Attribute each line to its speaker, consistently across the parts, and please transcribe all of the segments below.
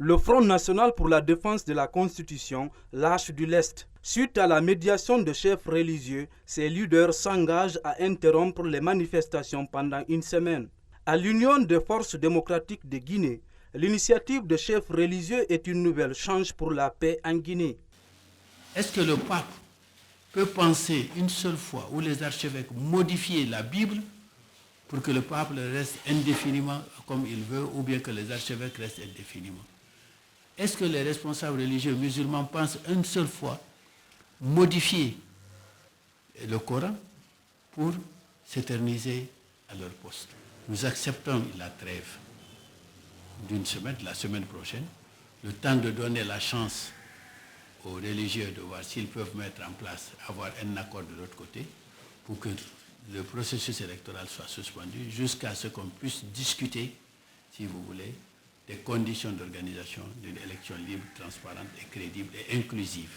Speaker 1: Le Front national pour la défense de la Constitution lâche du lest. Suite à la médiation de chefs religieux, ses leaders s'engagent à interrompre les manifestations pendant une semaine. À l'Union des forces démocratiques de Guinée, l'initiative de chefs religieux est une nouvelle chance pour la paix en Guinée.
Speaker 2: Est-ce que le pape peut penser une seule fois ou les archevêques modifier la Bible pour que le pape reste indéfiniment comme il veut ou bien que les archevêques restent indéfiniment? Est-ce que les responsables religieux musulmans pensent une seule fois modifier le Coran pour s'éterniser à leur poste? Nous acceptons la trêve d'une semaine, la semaine prochaine, le temps de donner la chance aux religieux de voir s'ils peuvent mettre en place, avoir un accord de l'autre côté pour que le processus électoral soit suspendu jusqu'à ce qu'on puisse discuter, si vous voulez, des conditions d'organisation d'une élection libre, transparente et crédible et inclusive.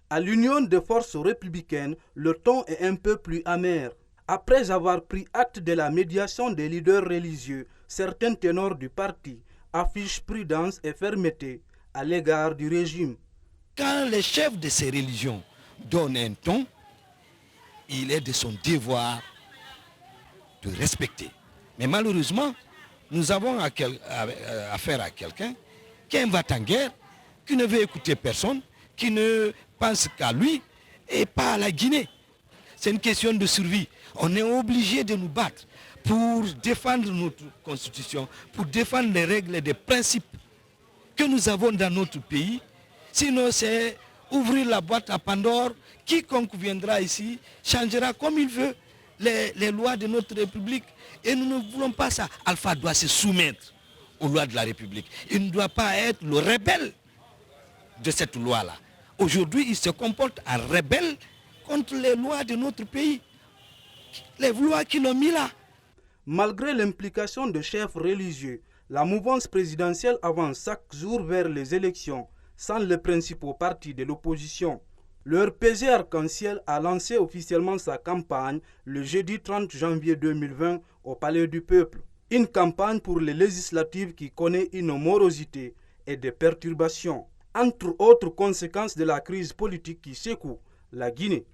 Speaker 1: À l'Union des forces républicaines, le ton est un peu plus amer. Après avoir pris acte de la médiation des leaders religieux, certains ténors du parti affichent prudence et fermeté à l'égard du régime.
Speaker 3: Quand les chefs de ces religions donnent un ton, il est de son devoir de respecter. Mais malheureusement, nous avons affaire à quelqu'un qui est un va-t-en-guerre, qui ne veut écouter personne, qui ne pense qu'à lui et pas à la Guinée. C'est une question de survie. On est obligé de nous battre pour défendre notre constitution, pour défendre les règles et les principes que nous avons dans notre pays. Sinon, c'est ouvrir la boîte à Pandore. Quiconque viendra ici changera comme il veut les lois de notre République. Et nous ne voulons pas ça. Alpha doit se soumettre aux lois de la République. Il ne doit pas être le rebelle de cette loi-là. Aujourd'hui, il se comporte en rebelle contre les lois de notre pays. Les lois qui l'ont mis là.
Speaker 1: Malgré l'implication de chefs religieux, la mouvance présidentielle avance chaque jour vers les élections sans les principaux partis de l'opposition. Leur PG Arc-en-Ciel a lancé officiellement sa campagne le jeudi 30 janvier 2020 au Palais du Peuple. Une campagne pour les législatives qui connaît une morosité et des perturbations, entre autres conséquences de la crise politique qui secoue la Guinée.